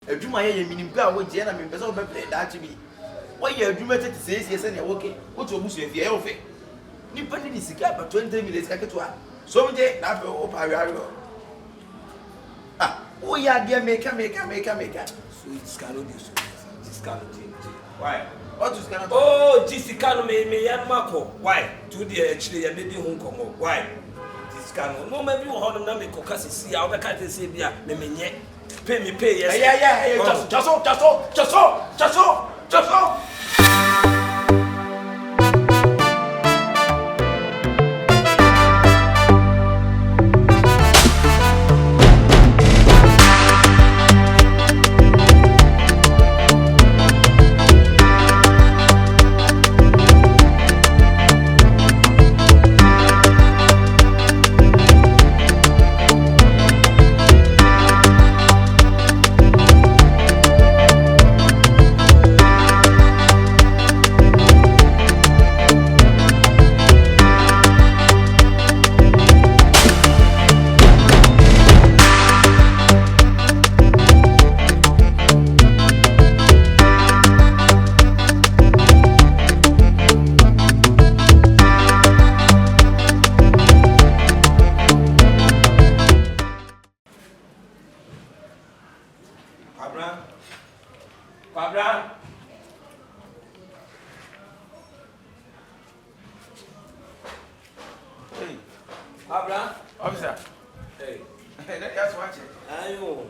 adwuma ye minim ka wo je na me pese wo be play da chi bi wo ye adwuma tete se na wo ke wo to obusu afie e wo fe ni pa ni sika ba 20 minutes ka keto a so mje na wo pa wi oh yeah, dear, make. So it's cannot be so. This cannot change. Why? What is cannot? Oh, this cannot me yan mako. Why? Today actually I made home come. Why? This cannot. No, maybe you hold them make because see how the cat say bia me menye. Pay yes. Yeah. Just so. Pabra. Hey. Pabra. Officer. Hey. That's watching. Ayo.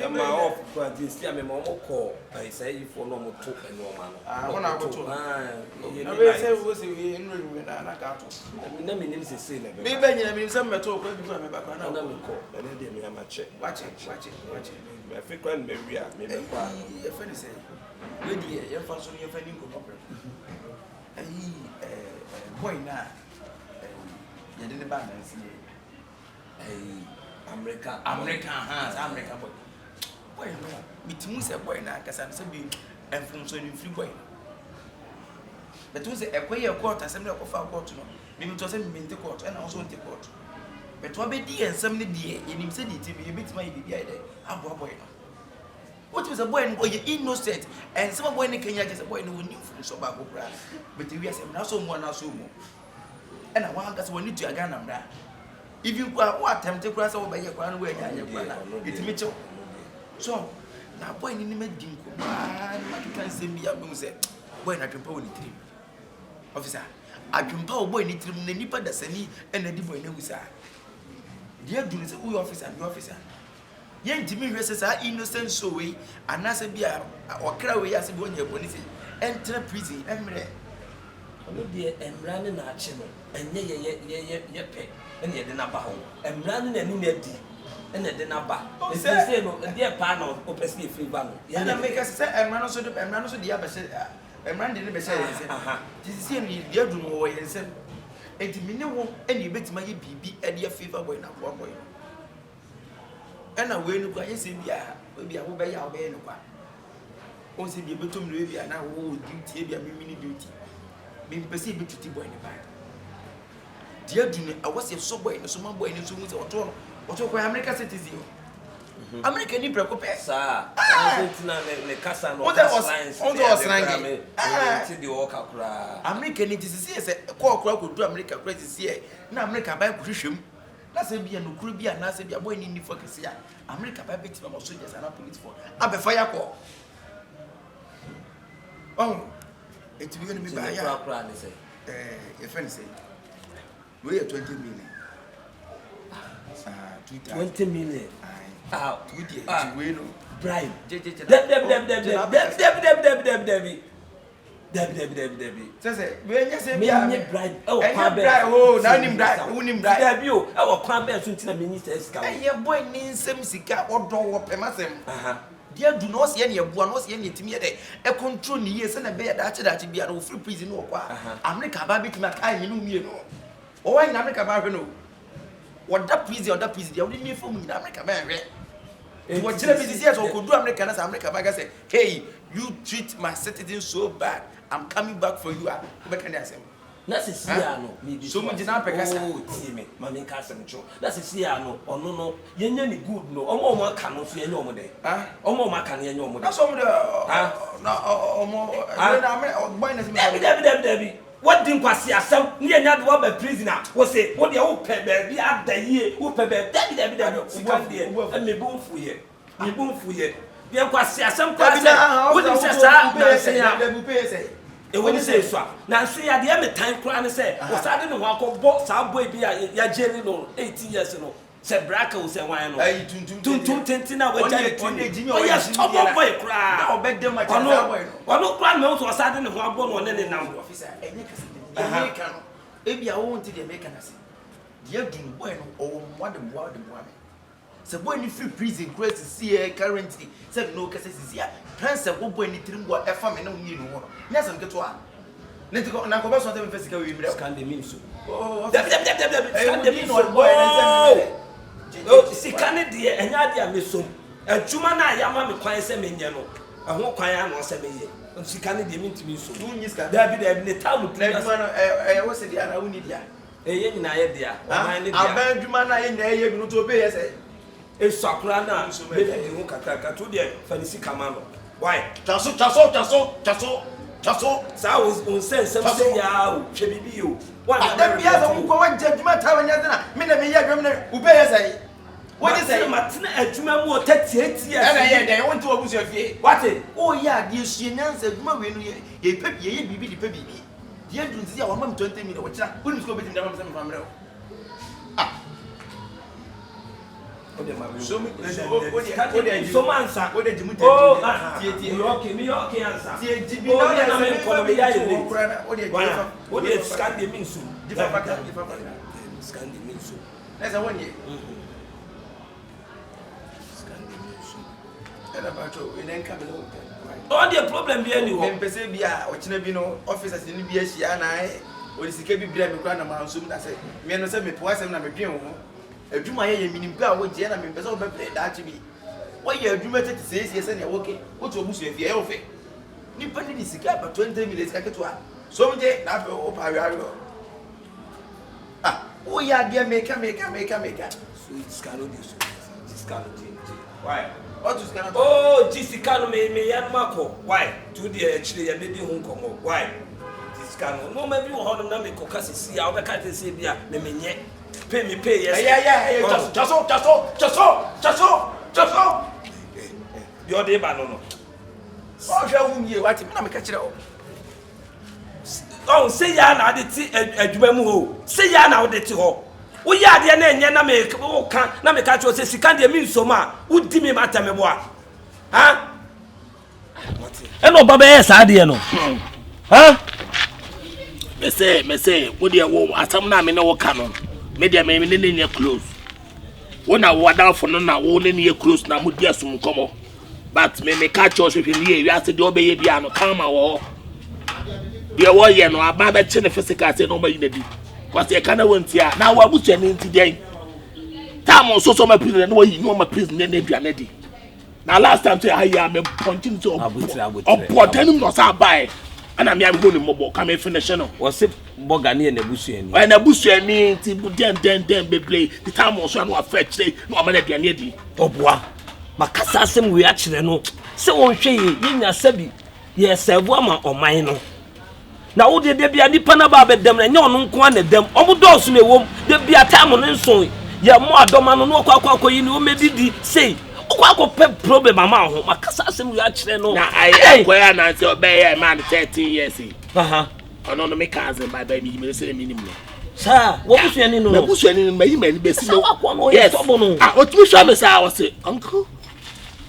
I'm off, but this year, my mom call. I say you for no more talk and no man. I want to go to. I say we was in room and I got to. I never name is say never. Maybe I mean some talk before I back on. I never call. And then me am a check. Watch it. My frequent maybe maybe. Your friend say, "Lady, your first one your friend go problem." Boy now. You didn't ban and see. American boy. Boy, me say boy na kasa say be enfum so ni free boy. But we say ekwe ye court assembly of court no. Me to say me take court and also take court. But what be di ensem ne die, ye nim say di ti be bitima ye bibia ide. Abo boy no. What is a boy no ye innocent and some boy ne Kenya just boy no woni fun so ba go bra. But we say na so mo na so mo. And I want us we need to aga na mra. If you what attempt to cross over by your crown way, it's Mitchell. So now, boy, in the medicine, you can say me, I'm say, boy, I can power the tree. Officer, I can power boy in the tree, the nipper that's any and the boy knows. Dear Dunes, who officer, the officer. Young Timmy Resses are innocent so way, and as a beer or craway as a boy, your police, enter prison, and dear, and running our channel, and ye pay. And yet the number home and running and in the and the number. Say no, dear panel, opposite free banner. And I make us say, and run also the other said, and ran the neighbor said, this is him, you do know why and said, 80 minutes, and you bet my BB and your fever boy now, one boy. And I will go, yes, maybe I will buy our bay no one. Also, be able to maybe and I will duty, be a mini duty. Being perceived to boy in the back. Dear Junior, I was a subway in a summer boy in a suit or to American citizen. American Libra Copes, sir. The Casa, what that was science, all those ranking. The Oka. American, it is a call crowd to America crazy here. Now, America by Christian. That's a be a no Caribbean, and I say, be a boy in the focus here. America by bits of soldiers and police for. I'll be fire call. Oh, it's going to be by a friend say. We are 20 million. 20 million. Ah, we know. Bribe. Debbie. Say, when you say bribe. Oh, now him bribe. Debbie, our crab soon to minister Escalating. Your boy needs some cigar or door pemasem. Dear, do not see any of one was any to me a day. A control years and a bear that be a free prison or what. America, Baby, to my time, you know me. Oh, in America, I know. What that prison or that prison, they only need for me in America, man. What television years or could do American as America, I say, hey, you treat my citizens so bad. I'm coming back for you. na se sia no me so mo gina pekasa oh tie me ma me ka asem cho na se sia no ono no yenya ni good no omo aka no so yenya omo de omo aka no yenya omo de na so mo de na omo na me boy na se Debi what din kwasi asem ne yenya de wa ba prisoner wo say wo de wo pe ba bi adayie wo pe ba debi wo de e me bonfu ye bien kwasi asem kwasi wo de se sa na se ya e woni say so na se ya de me time kra ne say wo sa de ne ho akobọ sa boy bi ya jeri no 18 years no se braka wo se wan no ai tuntum tentina wo jeri o ya stop boy kra na obedde ma cha boy no ono kra me wo sa de ne ho abọ no ne nam officer enye kase de America no e bia wo nti de America na se de adun boy no o mo de boa me se boy ni free prison grace see currently se no kase sisia prince wo boy ni tirimbo e fa me na nyi no ho nya se nketo a ne ti ko na ko ba so te me fesika wi mi scan the mean so oh scan the mean so boy oh scan de enya de amesom adwuma na ya ma me kwan se me nye no ho kwan ya no se me ye scan de mean to me so no nyi scan David ne tamu na adwuma no wo se dia na woni dia ye nyina ye dia o man ne dia aban adwuma na ye nyina ye bi no to be ye se esakura na be de ho kakaka to de fanisi kamano why chaso sa on sense say ya o hwe bibi o wa da bia so ko wa je adwuma ta wa nya na me na me ye adwuma na u be ye se woni se matena adwuma mu o 38 years na ye de won to obusu afie what o ya de sue nyansa adwuma we no ye pe ye bibi di pe bibi ye dunzi ya wa mam 20 million wo kira woni sko betim da mam se me famre so mansa okay me okay answer tie jibi na me ko me ya ye o de scan de mean so scan de mean so na za woni scan de mean so era ba to we den come no all the problem be any me pese bia o kina bi no officers ni bi ahia na o di sika bi bia me kra na ma so na se me no se me po asem na me dwen ho adwuma ye minim pa wo je na me pese wo be play da chi bi wo ye adwuma tete se se na wo ke wo to obusu afie ye wo fe ni pa ni sika ba 20 minutes ka keto a so mje na fe o pa wi ayo wo ya dia meka so it's cannot do so it's cannot do why what is cannot oh Jessica no me yan mako why to the actually ya me di hu nkomo why Jessica no me bi wo ho na me koka sisi ya wo be ka te se bia me menye pay me pay yes yeah just your day ba no o hwa hu mi e wati me na me ka kire o oh say ya na de ti adwuma mu ho say ya na wo de ti ho wo ya de na enye na me wo kan na me ka cho say sika de mi nsoma wo di me mata me boa ha e no baba e sa de no ha me say wo de wo asam na me na wo ka no me de me ne close wo na wo da fo no na wo ne close na mo dia sum komo but me ka cho so hwe ne wi ase de obeye bia no kan ma wo de wo ye no aba be che ne physical say no ma yi na di kwase e kana wonti a na wo abusu ne nti den time so ma prison no wo yi no ma prison ne aduane di na last time say ayi am punching so opotenim no sa bai ana me am go ni mobo ka me finish no wo se boga ne na busuani na busuani ti den be play the time so no affect say no ma na aduane di oboa makasa asem we a kire no se won hwe ye nya sabi ye serve ama oman no na wo de bia nipa na ba bedam na nya ono nko na dem omo dɔɔso na ewom de bia time no nso ye mo adoma no no akwa yi ni o medidi sei okwa problem ama ho makasa asem we a kire no na ai kwaya na say obey man 13 years ono no me cousin by baby me say me nim no sa wo busuani no na busuani no mayi mani be si no yes o tumi sha me say I was say uncle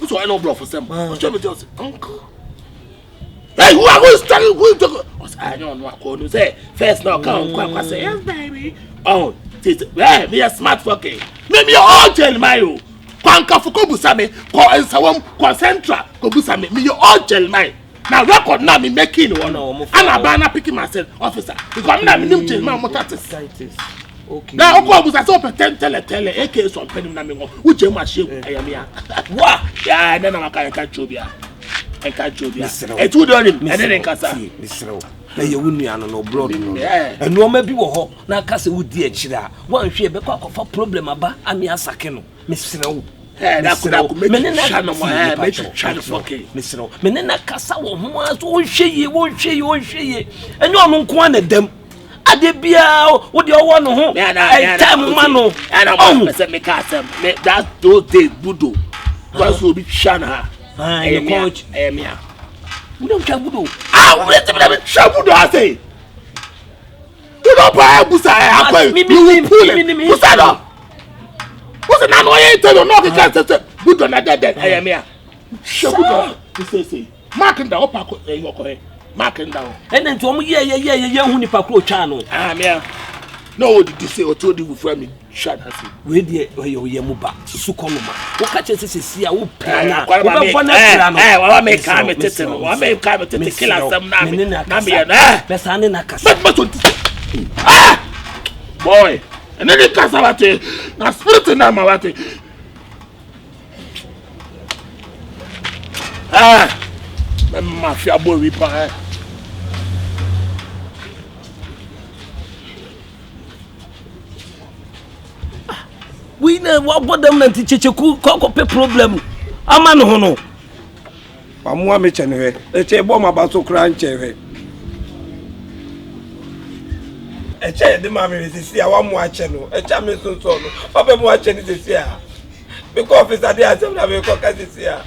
so I no bluff for some o tumi just uncle hey who are going to start who to I don't know say first now come say yes baby oh hey me a smart fucking me all tell my kwanka fuko busame ko ensawam concentra ko busame me all tell my now record now me making one and abana picking myself officer because me nim change my motor okay now ko busa so pretend tell AK so pen na me ngo uche ma shegu ayamia wa ya na maka ka chobia e tu do him and then kasa na ye wunu ya no blood no enu oma bi wo ho na aka se wudi a kira wan hwe be kwa kofa problem aba ami asake no mesere wo menena no me chano foke mesere wo menena kasa wo ho aso wo hweye enu onu nko na dam ade bia wo de owo no ho time ma no ana se me ka sem that those days budo was will be chana coach mia we don't chabudo wait a minute chabudo I say you don't buy busa akwa you pull busa no what's na no ye tell you no can say budo na dead mia chabudo say marking the upper yoko marking down and then to omo ye hu nipa kro twa no mia no did you say or told you for me shut us we dey ye mu ba susu konoma wo ka che sesi a wo plana wo be fo na plana wa me ka me tete kila sam na me na be sa ne na kasa boy and then the kasa wate na spirit na ma wate me mafia boy we pa we na what them na tichecheku ko pe problem ama no ho no amua me chenwe eche bo ma ba so kra nchewe eche de ma me sisi a wa mu ache no eche me so no obe mu ache ni sisi a because officer dey asem na me ko ka sisi a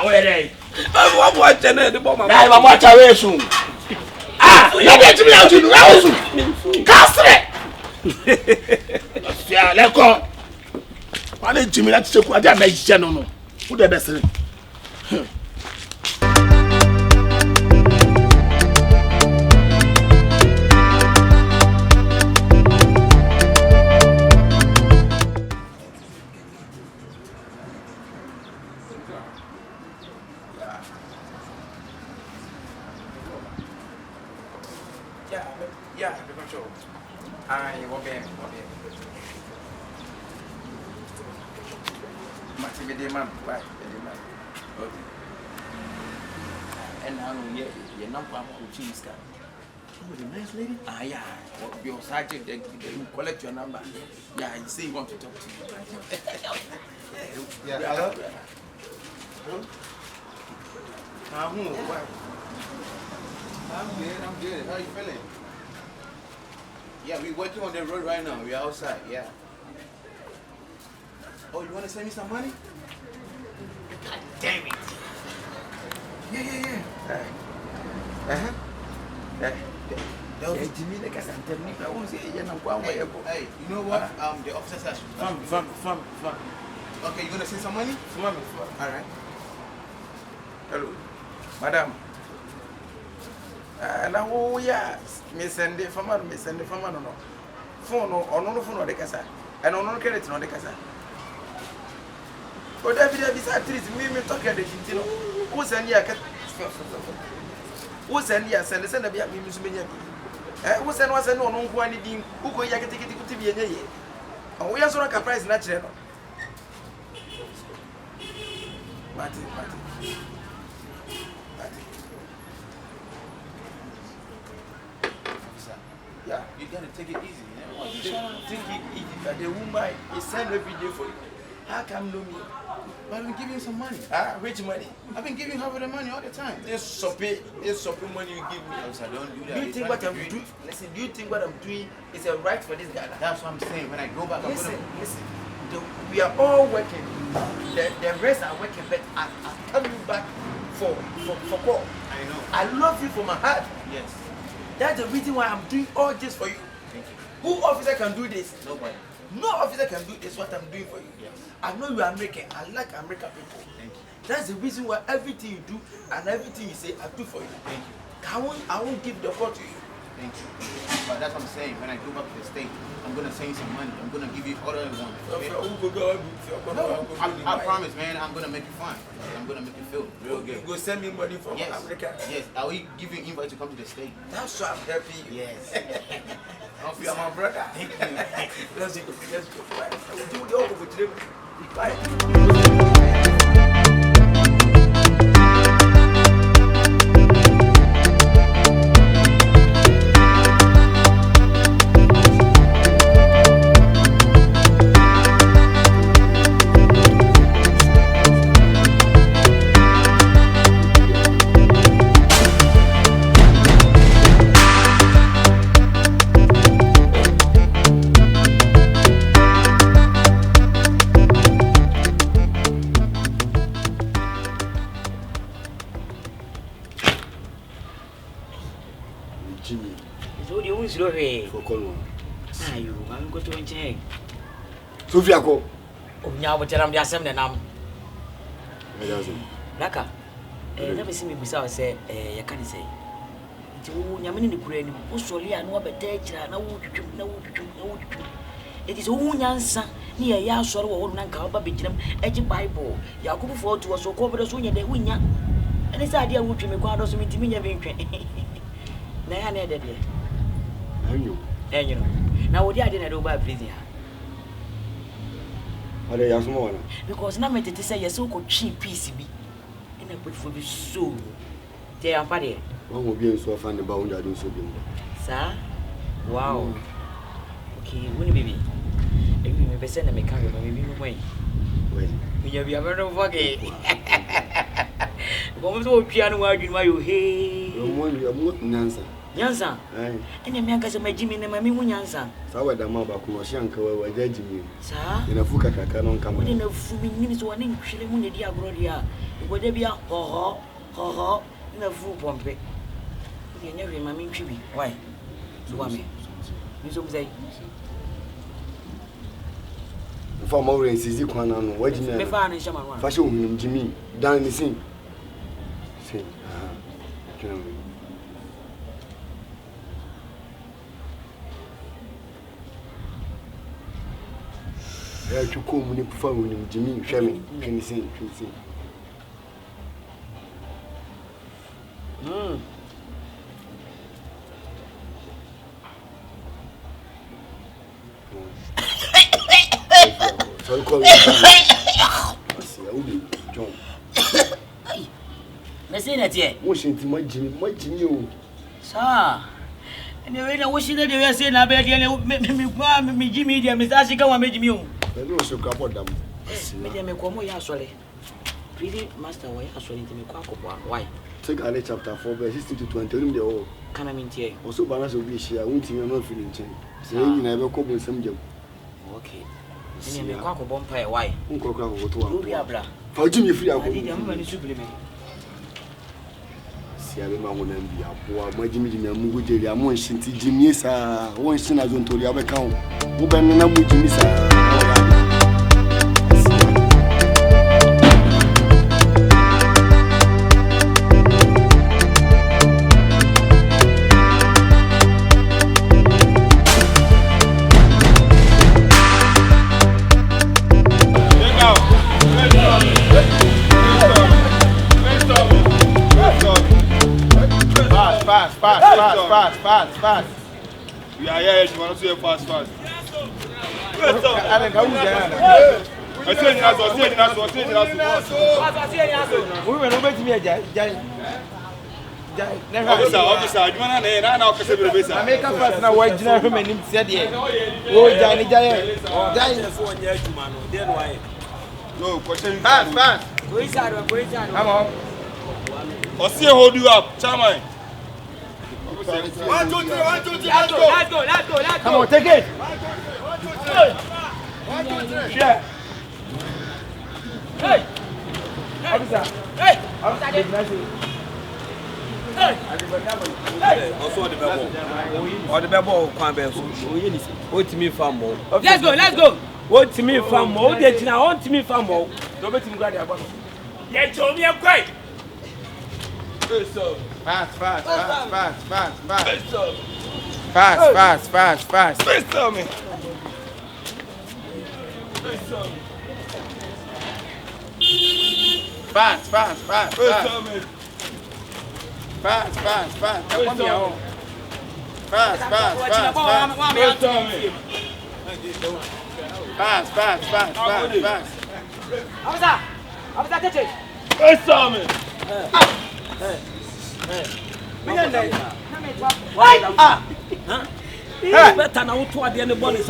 where dey wa mu ache na de bo ma na mu ache we su you get me out you know su kasre yeah, let's go. Wale Jimmy láti ṣe ku ade na ije no no. Who the best? Yeah, the control. I will be. Man, why? Okay. And now you're not going to cheese car. Oh, the nice lady? Yeah. Your sergeant, they will collect your number. Yeah, you say you want to talk to you. Yeah, hello? Why? I'm good. How are you feeling? Yeah, we're working on the road right now. We're outside, yeah. Oh, you want to send me some money? God damn it. Yeah. Hey, you know what? The officers are... Fun. Okay, you going to send some money? All right. Hello. Madam. Now, yes. Me send the farmer no. Phone or phone or the casa. And on credit no the casa. But David is at least me talk at the Tintino. Who's any who's any send the Bia Musmania? Who's and was no one needing who go yak take it to be a day. And we are so like a price natural. Martin. Yeah, you gotta take it easy. Take it easy. But the woman is sent every day for you. How come no me? I've been giving you some money. Which money? I've been giving her the money all the time. This soppy money you give me. I don't do that. Do you think what I'm doing? Listen, do you think what I'm doing is a right for this guy? That's what I'm saying. When I go back, Listen. We are all working. The rest are working, but I'm coming back for call. I know. I love you from my heart. Yes. That's the reason why I'm doing all this for you. Thank you. Who officer can do this? Nobody. No officer can do this, what I'm doing for you. Yes. I know you are American. I like American people. Thank you. That's the reason why everything you do and everything you say, I do for you. Thank you. I won't give the call to you. Thank you. But that's what I'm saying. When I go back to the state, I'm gonna send you some money. I'm gonna give you all I want. Okay? I promise, man. I'm gonna make you fine. I'm gonna make you feel real good. You go send me money from Yes. America. Yes. I will give you an invite to come to the state. That's why I'm helping you. Yes. You are my brother. Thank you. Let's go. Bye. I will do the all with you. Bye. slow way. For call. Ayo, I'm going to check. Sofia ko. Onya wo teram dia asem ne nam. Naka. Never see me bisa say ya kan say. Ti wo nyame ne kura ni wo soli a no beta kira na wo twetwum na wo twetwum na wo twetwum. It is wo nyansa ni ya asore wo wo nanka ba beginam egi bible. Yakubu 4:2 wo so ko bere so nya de wo nya. Ene sa ade a wo tweme kwa do so mitimi nya be ntwe. Na ya na de de. Enyo. Na wo di ade na do ba prison ha. Ade ya so mo wana. Because na metete say yes ko twi peace bi. Ina put for be so. Te am pa de. Wọ́n mo bí enso afa ne ba won jade nso bi mo. Sa? Wow. Okay, woni baby. Ebi me pese na me ka me bi mo moy. We. Mi ya bi abero foge. Como so piano wa adwuma yo he. Mo nyansa. Nyansa? Ai. Ene me aka se magimi ne mami mu nyansa. Sa wa da ma ba ko hye anka wa jajimi. Sa? Ina fuka kaka no nka mo. Woni na fu mi nim so woni nhwele mu ne di agro dia. Igode bia ho na fu pompe. Ye nya we mami ntwi bi. Why? So wa me. Mi so mzai. Fa ma wure nsizi kwana no wajimi. Me fa na nshama no. Fa hye ohunum jimi dan ni sin. Sin. Kena me. Ya chuko mu ni pufa ohunum jimi hweme twini sin. Sorry, call me. John. Say that here. What you think, my Jimmy? Sir. Anyway, na woshi na dey say na be dey me Jimmy dey me say ka wa me Jimmy o. No so ka podam. Me dey me komo ya asole. Really master wa ya asole me kwa akopwa. Why? Take Ale chapter 4 verse 16 to 20. Them dey all. Kana me ntie. Also balance obi hia, wonti me no feeling change. Say you na be ko bo nsam jam. Okay. Ene me kwa akopwa mpa why? Nko kwa ko to wa. Obi abla. Fa Jimmy free akọ. Adi dey am mani subile me. Si abe ma wona mbi aboa, ma Jimmy amugo jeri amon shinti Jimmy sa, won shin na zontori abeka wo. Wo be na mu Jimmy sa. Fast. Yeah, you want to see fast. I think I will get hold you up, Chairman. 1, 2, 3, 1, 2, 3, let's go. Come on, take it. 1, 2, 3. 1, 2, 3. Share. Hey. Officer. Hey. Officer. Hey. Also the bebo. Or the bebo kwan be so. What me farm mo. Let's go. What me farm mo? Dey tina want me farm mo. No betim grade agba. Ye cho me kwai. Fast. Fast me. Officer, catch it. Better now to the body.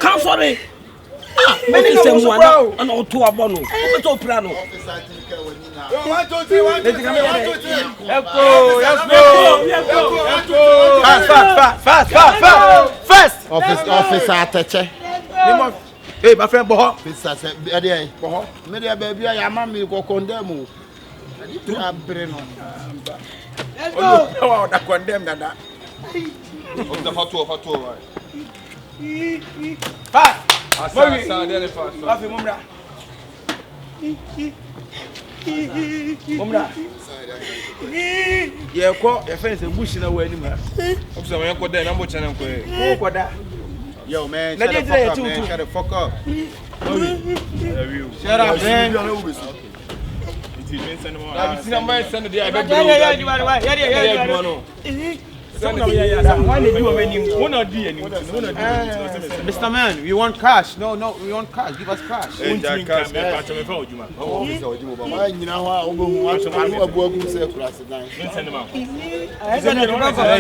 Come sorry. Many same one and all two are bono. To piano. 1, 2, 3, 1, 2, 3, 1, 2, 3. Let's go. Fast. Officer Ateche. Hey, my friend Boho. Mr. Said, Boho, maybe a baby, I am me go condemn. To have brain on. Let's go. Oh, that condemn that. Of the hot tour. Fast. Mumra. Yeah, call your friends and bush in a way anymore. Yo, man, shut the fuck up. Shut up, man. Mr. Man, we want cash. No, we want cash. Give us cash. I don't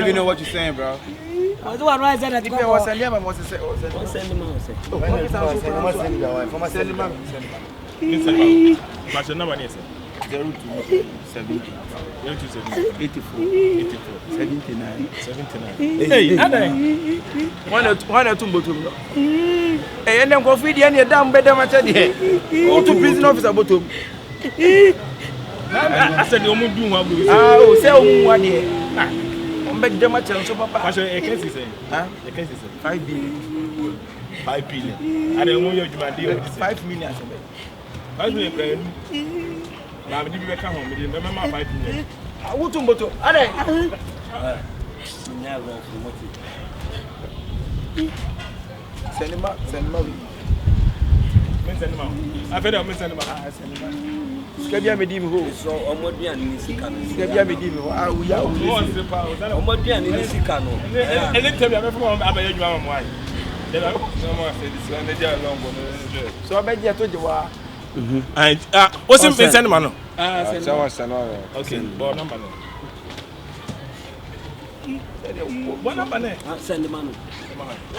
even know what you're saying, bro. I do right that If I was a lemon, was send him What's your number? 79. Hey, one or two bottom. Hey, and then go feed the end down better much at the head. Go to prison officer bottom. I said, you won't do one. Oh, say 1 year. I'm back the much and so papa. What's your case? Huh? The case is 5 billion. 5 billion. I don't know your deal. 5 million. 5 million. I'm going to come home. Remember 5 million. I want to motor. Are they? Send him out. Send him out. I've heard of Miss Animal. Scabia Medium Ho. So, Omodian in Sicano. Scabia Medium. We are Omodian in Sicano. And then tell me, I'm from Abayama. Why? Then I said this one, long one. So I bet you told you why. And what's in Miss Animal? Okay, what number? What number? Send the man.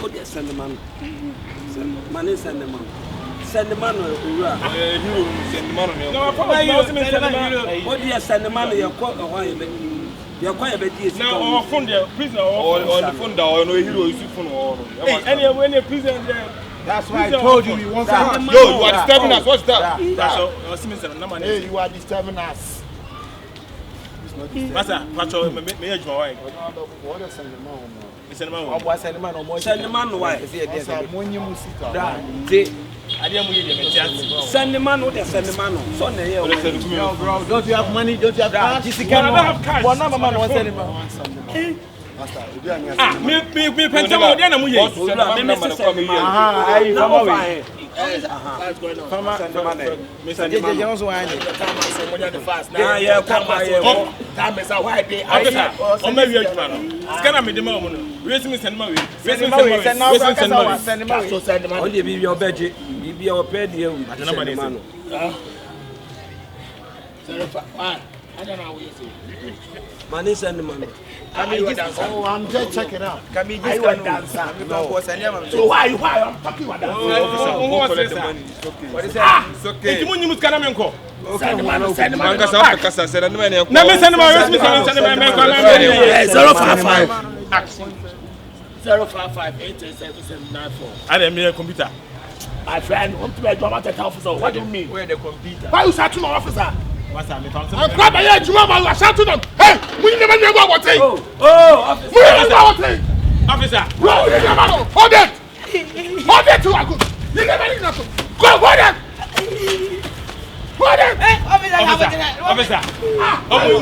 Oh, yes, send the man. Money, send the man. Send the man. You send the money. No, what do you send the money? You're quite a while. You're quite a bit. Now, from the prisoner or the phone down, no hero is phone or any prison there. That's why I told you want to. Yo, you are disturbing us. What's that? That's all. Hey, you are disturbing us. Master, what's your marriage? My wife. Send the man. Send the man. Why? Send the man. What? Send the man. Yo, bro, don't you have money? Don't you have cash? I don't have cash. One number man wants send him out. Me pentamo dey na mu ye. Money send the money. Oh, I'm just checking out. Can we just go dance? So why I'm talking about that? What is that? It's okay. Eti munyi muskana menko. Send the man. Send the man. Kasa kasa send the man. Na me send the man. Send the man. 055 I don't mean a computer. My friend, want to be a dramatic officer. What do you mean? Where the computer? Why you shot to my officer? What's that? I'm crap my head, you are shouting them. Hey, we never know what thing. Oh, we never know what thing. Officer. No, you never know. Hold it. Hold it to a good. You never know. Go, hold it. Hold it. Hey, officer. Officer. Oh,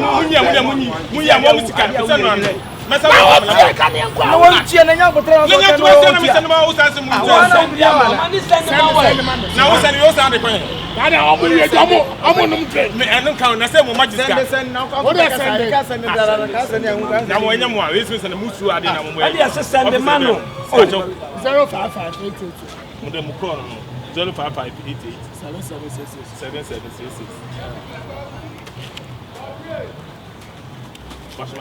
munya musika. Send one. Mesa wa. No one cheer na nyako tell us. No nyako send me send ma wo sanse mu. Money send them away. Na wo send yo send kwan. Dada omo ye omo num train. Me enum kan na say mo magistrate. Send now. What is send? Na mo enya mo a we send musu ade na mo mo. And yes send the man no. 05588. Mo dem ko no. 05588 7766. Let's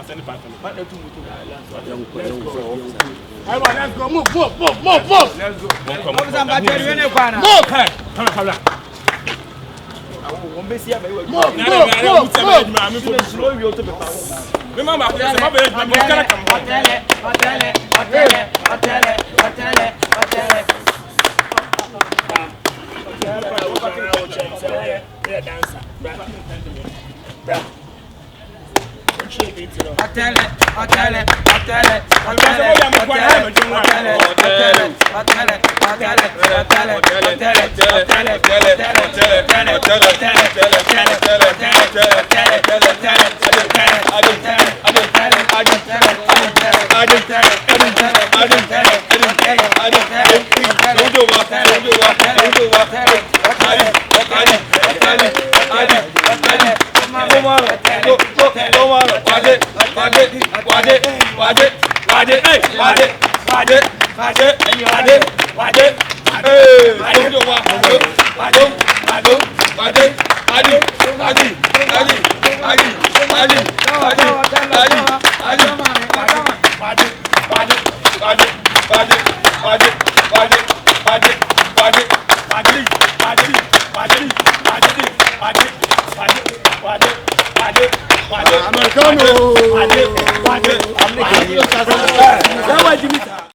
go. Move. Let's go. Americano.